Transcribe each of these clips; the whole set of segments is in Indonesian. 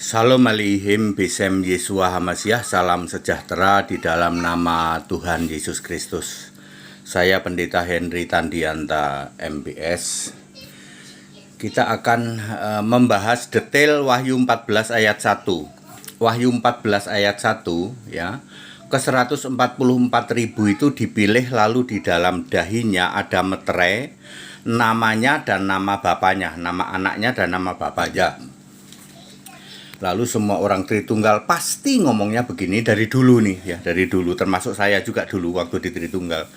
Shalom aleihim Besem Yesua Hamasiah. Salam sejahtera di dalam nama Tuhan Yesus Kristus. Saya Pendeta Henry Tandianta MBS. Kita akan membahas detail Wahyu 14 ayat 1. Wahyu 14 ayat 1 ya. Ke 144.000 itu dipilih, lalu di dalam dahinya ada meterai, namanya dan nama bapaknya, nama anaknya dan nama bapaknya. Lalu semua orang Tritunggal pasti ngomongnya begini dari dulu nih ya, dari dulu, termasuk saya juga dulu waktu di Tritunggal.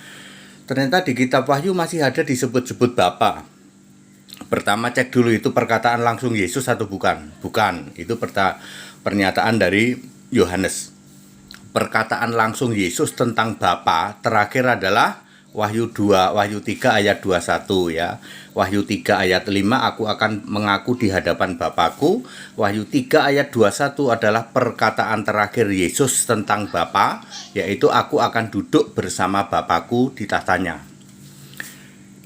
Ternyata di kitab Wahyu masih ada disebut-sebut Bapa. Pertama cek dulu itu perkataan langsung Yesus atau bukan? Bukan, itu pernyataan dari Yohanes. Perkataan langsung Yesus tentang Bapa terakhir adalah Wahyu 2, Wahyu 3 ayat 21 ya. Wahyu 3 ayat 5, aku akan mengaku di hadapan Bapakku. Wahyu 3 ayat 21 adalah perkataan terakhir Yesus tentang Bapa, yaitu aku akan duduk bersama Bapakku di tahtanya.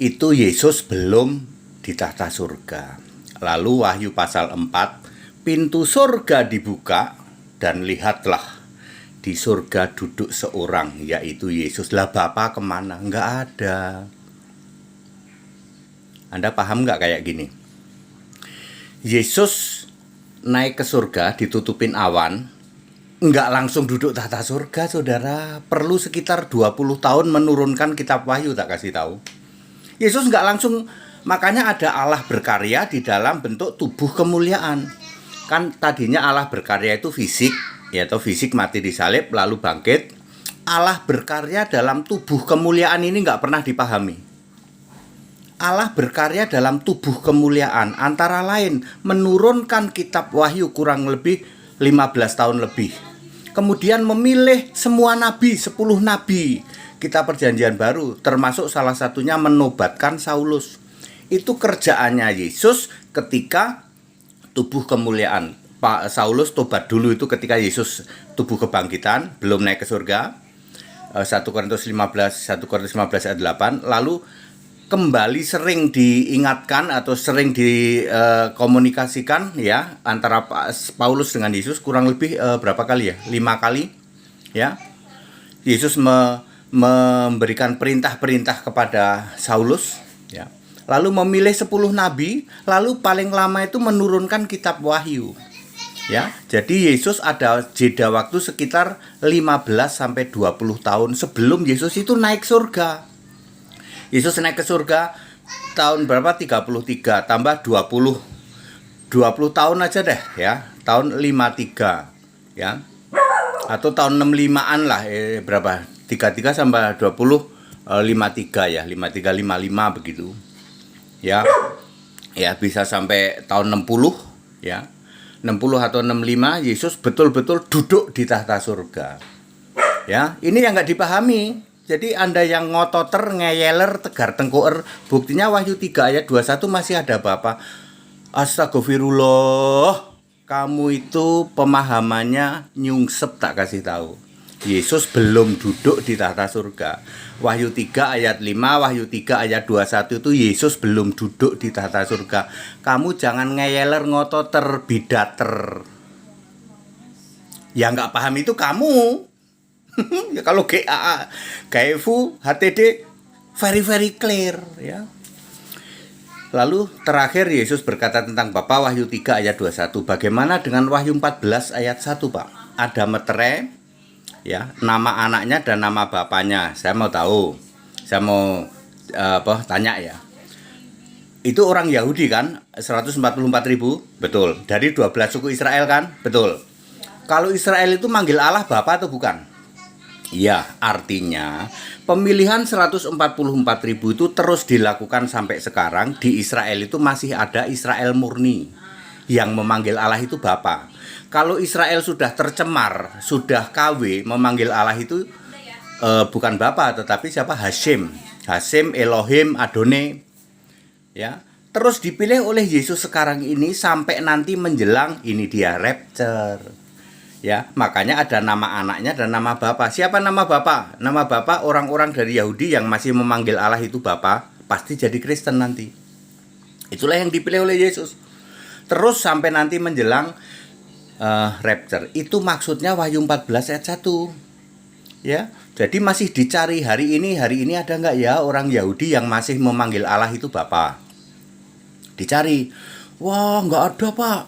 Itu Yesus belum di tahta surga. Lalu Wahyu pasal 4, pintu surga dibuka dan lihatlah di surga duduk seorang, yaitu Yesus. Lah Bapa kemana? Nggak ada. Anda paham nggak kayak gini? Yesus naik ke surga, ditutupin awan, nggak langsung duduk tahta surga, saudara. Perlu sekitar 20 tahun menurunkan kitab Wahyu, tak kasih tahu. Yesus nggak langsung, makanya ada Allah berkarya di dalam bentuk tubuh kemuliaan. Kan tadinya Allah berkarya itu fisik, yaitu fisik mati disalib lalu bangkit. Allah berkarya dalam tubuh kemuliaan ini nggak pernah dipahami. Allah berkarya dalam tubuh kemuliaan antara lain menurunkan kitab Wahyu kurang lebih 15 tahun lebih. Kemudian memilih semua nabi, 10 nabi kitab Perjanjian Baru, termasuk salah satunya menobatkan Saulus. Itu kerjaannya Yesus ketika tubuh kemuliaan. Pak Saulus tobat dulu itu ketika Yesus tubuh kebangkitan, belum naik ke surga. 1 Korintus 15 ayat 8. Lalu kembali sering diingatkan atau sering dikomunikasikan ya antara Paulus dengan Yesus kurang lebih berapa kali ya? 5 kali ya. Yesus memberikan perintah-perintah kepada Saulus ya. Lalu memilih 10 nabi, lalu paling lama itu menurunkan kitab Wahyu. Ya, jadi Yesus ada jeda waktu sekitar 15 sampai 20 tahun sebelum Yesus itu naik surga. Yesus naik ke surga tahun berapa? 33 tambah 20 tahun aja deh ya. Tahun 53 ya. Atau tahun 65-an lah, berapa? 33 sampai 20 53 ya, 53 55 begitu. Ya. Ya, bisa sampai tahun 60 ya. 60 atau 65 Yesus betul-betul duduk di tahta surga. Ya, ini yang nggak dipahami. Jadi Anda yang ngototer, ngeyeler, tegar tengkoer, buktinya Wahyu 3 ayat 21 masih ada Bapa. Astagfirullah. Kamu itu pemahamannya nyungsep, tak kasih tahu. Yesus belum duduk di tahta surga. Wahyu 3 ayat 5, Wahyu 3 ayat 21 itu Yesus belum duduk di tahta surga. Kamu jangan ngeyeler, ngototer, bidater. Yang nggak paham itu kamu. Ya kalau GAA, GFU, HTD very clear ya. Lalu terakhir Yesus berkata tentang Bapa, Wahyu 3 ayat 21. Bagaimana dengan Wahyu 14 ayat 1, Pak? Ada meterai ya, nama anaknya dan nama bapaknya. Saya mau tahu. Saya mau tanya ya. Itu orang Yahudi kan? 144.000, betul. Dari 12 suku Israel kan? Betul. Kalau Israel itu manggil Allah Bapa atau bukan? Ya, artinya pemilihan 144.000 itu terus dilakukan sampai sekarang. Di Israel itu masih ada Israel murni yang memanggil Allah itu Bapa. Kalau Israel sudah tercemar, sudah KW, memanggil Allah itu bukan Bapa tetapi siapa? Hashem, Elohim, Adonai. Ya, terus dipilih oleh Yesus sekarang ini sampai nanti menjelang ini dia rapture. Ya, makanya ada nama anaknya dan nama Bapa. Siapa nama Bapa? Nama Bapa orang-orang dari Yahudi yang masih memanggil Allah itu Bapa, pasti jadi Kristen nanti. Itulah yang dipilih oleh Yesus. Terus sampai nanti menjelang rapture. Itu maksudnya Wahyu 14 ayat 1. Ya, jadi masih dicari hari ini ada nggak ya orang Yahudi yang masih memanggil Allah itu Bapa? Dicari. Wah, nggak ada, Pak.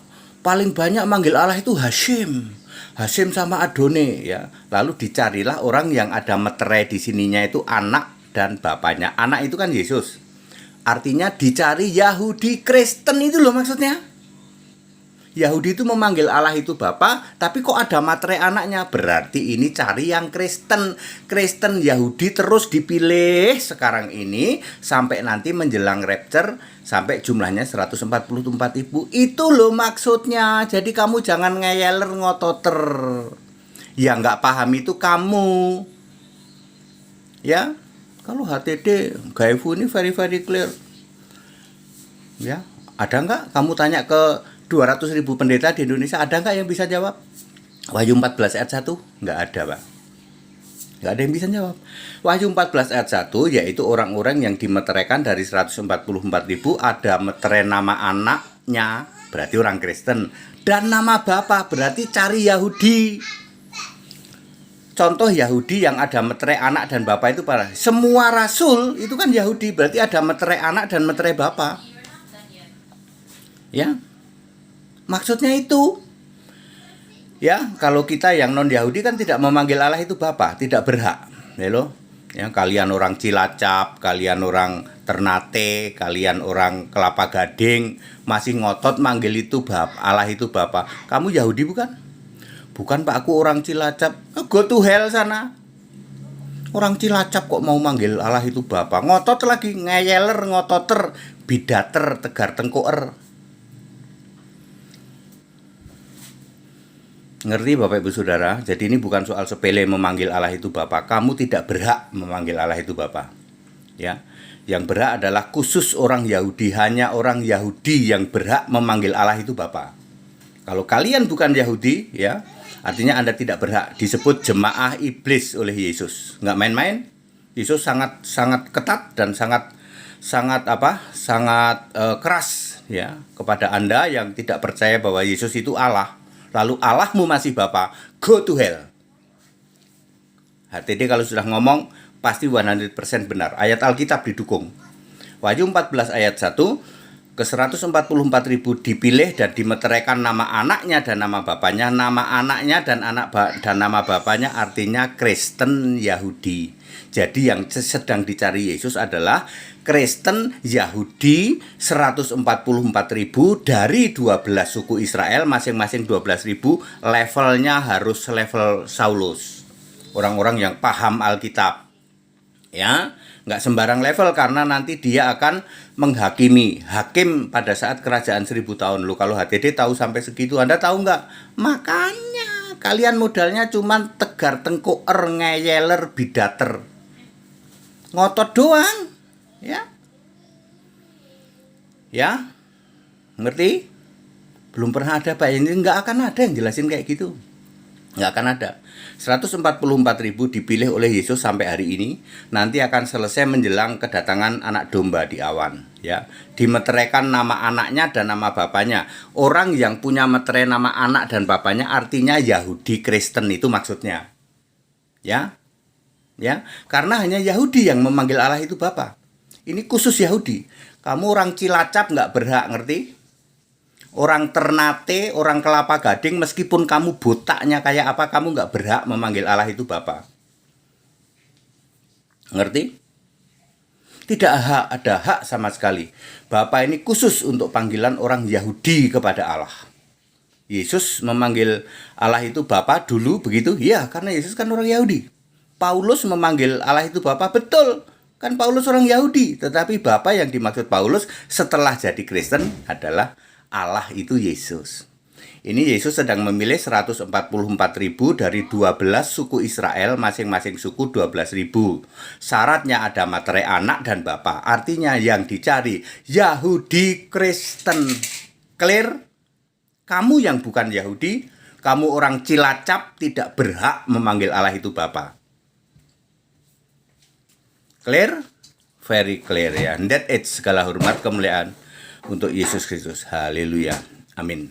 Paling banyak manggil Allah itu Hashim sama Adone, ya. Lalu dicarilah orang yang ada meterai di sininya itu anak dan bapaknya. Anak itu kan Yesus. Artinya dicari Yahudi Kristen itu loh maksudnya. Yahudi itu memanggil Allah itu Bapa, tapi kok ada materai anaknya? Berarti ini cari yang Kristen. Kristen Yahudi terus dipilih sekarang ini sampai nanti menjelang rapture sampai jumlahnya 144.000. Itu loh maksudnya. Jadi kamu jangan ngeyeler ngototer. Ya nggak paham itu kamu. Ya. Kalau HTD Gaifu ini very clear. Ya, ada nggak? Kamu tanya ke 200.000 pendeta di Indonesia, ada nggak yang bisa jawab? Wahyu 14 ayat 1? Nggak ada, Pak. Nggak ada yang bisa jawab. Wahyu 14 ayat 1 yaitu orang-orang yang dimeteraikan dari 144.000, ada meterai nama anaknya, berarti orang Kristen, dan nama Bapa, berarti cari Yahudi. Contoh Yahudi yang ada meterai anak dan bapa itu para semua rasul itu kan Yahudi, berarti ada meterai anak dan meterai bapa. Ya. Maksudnya itu. Ya, kalau kita yang non Yahudi kan tidak memanggil Allah itu Bapa, tidak berhak. Ya loh. Ya, kalian orang Cilacap, kalian orang Ternate, kalian orang Kelapa Gading masih ngotot manggil itu Bapa, Allah itu Bapa. Kamu Yahudi bukan? Bukan, Pak, aku orang Cilacap. Go to hell sana. Orang Cilacap kok mau manggil Allah itu Bapa. Ngotot lagi, ngeyeler, ngototer, bidater, tegar tengkoer. Ngerti Bapak Ibu Saudara? Jadi ini bukan soal sepele memanggil Allah itu Bapa. Kamu tidak berhak memanggil Allah itu Bapa. Ya. Yang berhak adalah khusus orang Yahudi. Hanya orang Yahudi yang berhak memanggil Allah itu Bapa. Kalau kalian bukan Yahudi, ya, artinya Anda tidak berhak disebut jemaah iblis oleh Yesus. Nggak main-main. Yesus sangat ketat dan sangat keras ya kepada Anda yang tidak percaya bahwa Yesus itu Allah. Lalu Allahmu masih Bapa. Go to hell. HTD kalau sudah ngomong pasti 100% benar. Ayat Alkitab didukung. Wahyu 14 ayat 1, ke 144.000 dipilih dan dimeteraikan nama anaknya dan nama bapaknya. Nama anaknya dan nama bapaknya artinya Kristen Yahudi. Jadi yang sedang dicari Yesus adalah Kristen Yahudi 144.000 dari 12 suku Israel, masing-masing 12.000. Levelnya harus level Saulus, orang-orang yang paham Alkitab. Ya, nggak sembarang level, karena nanti dia akan menghakimi, hakim pada saat kerajaan 1000 tahun. Lu kalau HTD tahu sampai segitu, Anda tahu nggak? Makanya kalian modalnya cuman tegar tengkoer, ngeyeler, bidater, ngotot doang. Ya, ngerti? Belum pernah ada, Pak. Ini nggak akan ada yang jelasin kayak gitu. Nggak akan ada. 144.000 dipilih oleh Yesus sampai hari ini. Nanti akan selesai menjelang kedatangan anak domba di awan. Ya, dimeteraikan nama anaknya dan nama bapaknya. Orang yang punya meterai nama anak dan bapaknya artinya Yahudi Kristen, itu maksudnya. Ya, karena hanya Yahudi yang memanggil Allah itu Bapa. Ini khusus Yahudi. Kamu orang Cilacap nggak berhak, ngerti? Orang Ternate, orang Kelapa Gading, meskipun kamu botaknya kayak apa, kamu nggak berhak memanggil Allah itu Bapa. Ngerti? Tidak ada hak sama sekali. Bapa ini khusus untuk panggilan orang Yahudi kepada Allah. Yesus memanggil Allah itu Bapa dulu begitu? Ya, karena Yesus kan orang Yahudi. Paulus memanggil Allah itu Bapa, betul. Kan Paulus orang Yahudi, tetapi Bapa yang dimaksud Paulus setelah jadi Kristen adalah Allah itu Yesus. Ini Yesus sedang memilih 144.000 dari 12 suku Israel, masing-masing suku 12.000. Syaratnya ada materai anak dan bapa. Artinya yang dicari Yahudi Kristen. Clear? Kamu yang bukan Yahudi, kamu orang Cilacap, tidak berhak memanggil Allah itu Bapa. Clear? Very clear ya. And that it's segala hormat kemuliaan untuk Yesus Kristus. Haleluya. Amin.